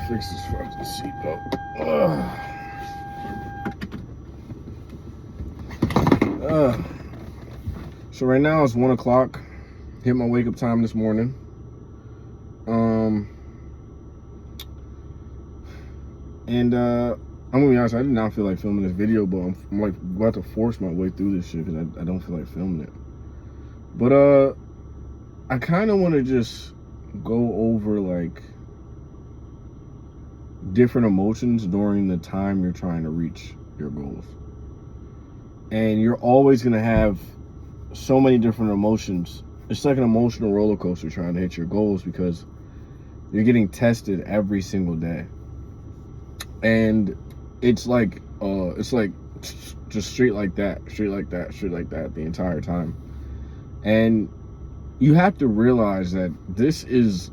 fix this fucking seatbelt. So right now it's 1 o'clock. Hit my wake up time this morning. I'm gonna be honest, I did not feel like filming this video, but I'm like about to force my way through this shit because I don't feel like filming it. But I kind of want to just go over like different emotions during the time you're trying to reach your goals. And you're always gonna have so many different emotions. It's like an emotional roller coaster trying to hit your goals because you're getting tested every single day. And it's like just straight like that the entire time. And you have to realize that this is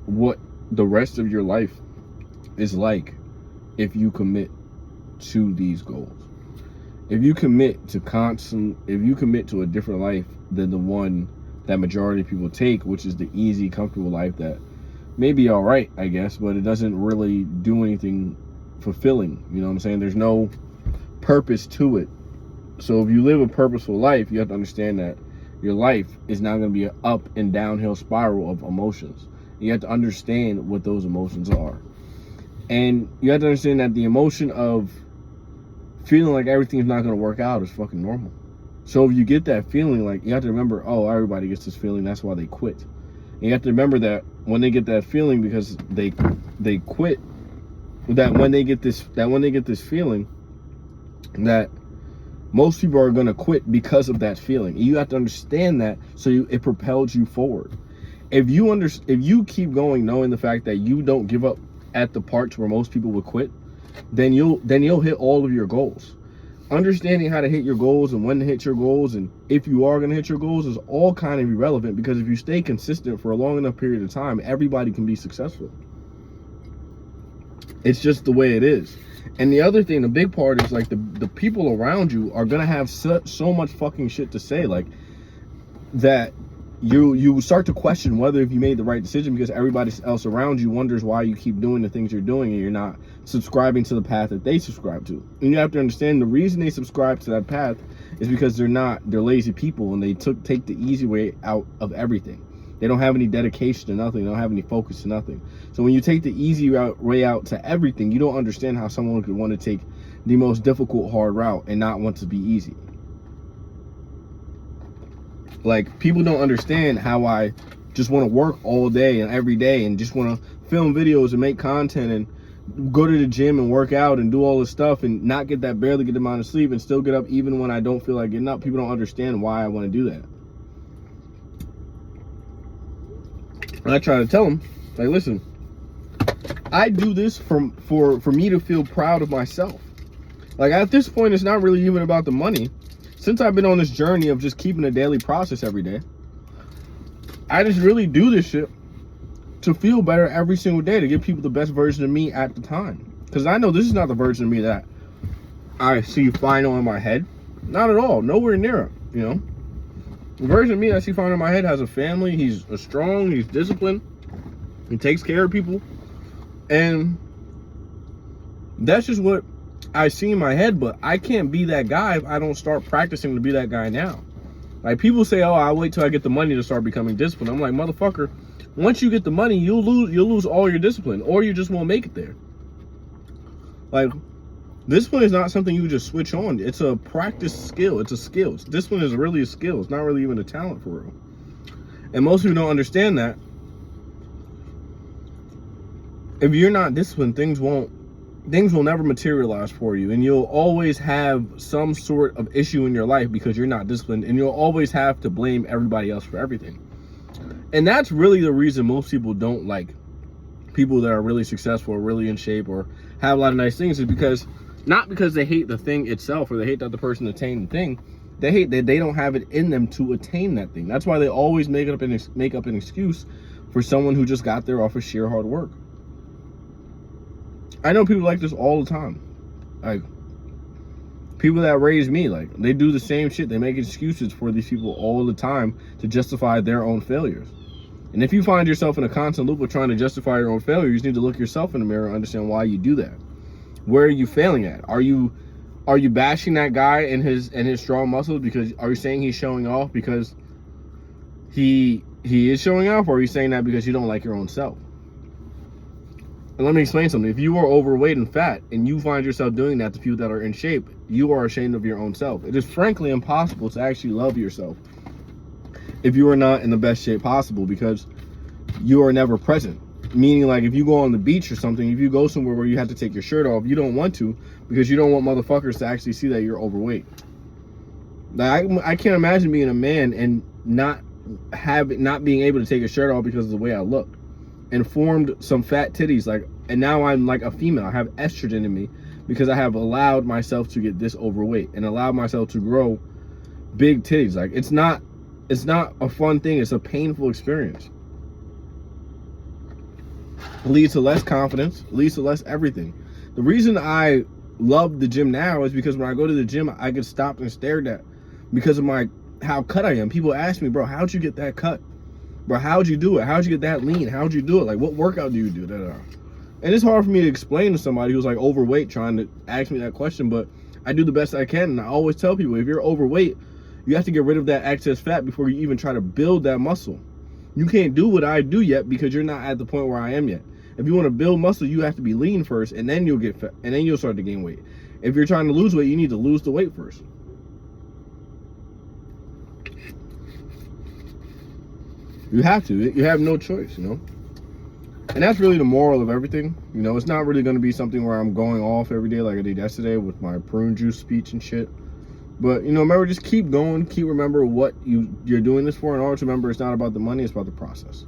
what the rest of your life is like if you commit to these goals. If you commit to a different life than the one that majority of people take, which is the easy, comfortable life that may be all right, I guess, but it doesn't really do anything fulfilling. You know what I'm saying? There's no purpose to it. So if you live a purposeful life, you have to understand that your life is not going to be an up and downhill spiral of emotions. You have to understand what those emotions are. And you have to understand that the emotion of feeling like everything is not going to work out is fucking normal. So if you get that feeling, like, you have to remember, oh, everybody gets this feeling, that's why they quit. And you have to remember that when they get that feeling because they quit, that when they get this feeling, that most people are going to quit because of that feeling. You have to understand that, so it propels you forward. If you keep going knowing the fact that you don't give up at the parts where most people would quit, then you'll hit all of your goals. Understanding how to hit your goals and when to hit your goals and if you are going to hit your goals is all kind of irrelevant, because if you stay consistent for a long enough period of time, everybody can be successful. It's just the way it is. And the other thing, the big part is like the people around you are going to have so much fucking shit to say, like that you start to question whether if you made the right decision, because everybody else around you wonders why you keep doing the things you're doing and you're not subscribing to the path that they subscribe to. And you have to understand the reason they subscribe to that path is because they're lazy people and they take the easy way out of everything. They don't have any dedication to nothing. They don't have any focus to nothing. So when you take the easy way out to everything, you don't understand how someone could want to take the most difficult, hard route and not want to be easy. Like, people don't understand how I just want to work all day and every day and just want to film videos and make content and go to the gym and work out and do all this stuff and not get that barely good amount of sleep and still get up even when I don't feel like getting up. People don't understand why I want to do that. And I try to tell them, like, listen, I do this for me to feel proud of myself. Like, at this point, it's not really even about the money. Since I've been on this journey of just keeping a daily process every day, I just really do this shit to feel better every single day, to give people the best version of me at the time. Because I know this is not the version of me that I see final in my head. Not at all. Nowhere near it, you know. The version of me that I see final in my head has a family. He's strong. He's disciplined. He takes care of people. And that's just what I see in my head, but I can't be that guy if I don't start practicing to be that guy now. Like, people say, oh, I'll wait till I get the money to start becoming disciplined. I'm like, motherfucker, once you get the money, you'll lose all your discipline, or you just won't make it there. Like, discipline is not something you just switch on. It's a practice skill. It's a skill. Discipline is really a skill. It's not really even a talent for real. And most people don't understand that. If you're not disciplined, things will never materialize for you, and you'll always have some sort of issue in your life because you're not disciplined, and you'll always have to blame everybody else for everything. And that's really the reason most people don't like people that are really successful or really in shape or have a lot of nice things, is because not because they hate the thing itself or they hate that the person attained the thing. They hate that they don't have it in them to attain that thing. That's why they always make up an excuse for someone who just got there off of sheer hard work. I know people like this all the time. Like, people that raised me, like, they do the same shit. They make excuses for these people all the time to justify their own failures. And if you find yourself in a constant loop of trying to justify your own failure, you just need to look yourself in the mirror and understand why you do that. Where are you failing at? Are you bashing that guy and his strong muscles because are you saying he's showing off because he is showing off, or are you saying that because you don't like your own self? And let me explain something. If you are overweight and fat and you find yourself doing that to people that are in shape, you are ashamed of your own self. It is frankly impossible to actually love yourself if you are not in the best shape possible, because you are never present. Meaning, like, if you go on the beach or something, if you go somewhere where you have to take your shirt off, you don't want to because you don't want motherfuckers to actually see that you're overweight. Like, I can't imagine being a man and not being able to take a shirt off because of the way I look, and formed some fat titties, like, and now I'm like a female. I have estrogen in me because I have allowed myself to get this overweight and allowed myself to grow big titties. Like, it's not a fun thing. It's a painful experience. It leads to less confidence, it leads to less everything. The reason I love the gym now is because when I go to the gym, I get stopped and stared at because of how cut I am. People ask me, bro, how'd you get that cut? Bro, how'd you do it? How'd you get that lean? How'd you do it? Like, what workout do you do? And it's hard for me to explain to somebody who's like overweight trying to ask me that question, but I do the best I can. And I always tell people, if you're overweight, you have to get rid of that excess fat before you even try to build that muscle. You can't do what I do yet because you're not at the point where I am yet. If you want to build muscle, you have to be lean first, and then you'll get fat, and then you'll start to gain weight. If you're trying to lose weight, you need to lose the weight first. You have to. You have no choice, you know? And that's really the moral of everything. You know, it's not really going to be something where I'm going off every day like I did yesterday with my prune juice speech and shit. But, you know, remember, just keep going. Remember what you're doing this for. And always remember, it's not about the money, it's about the process.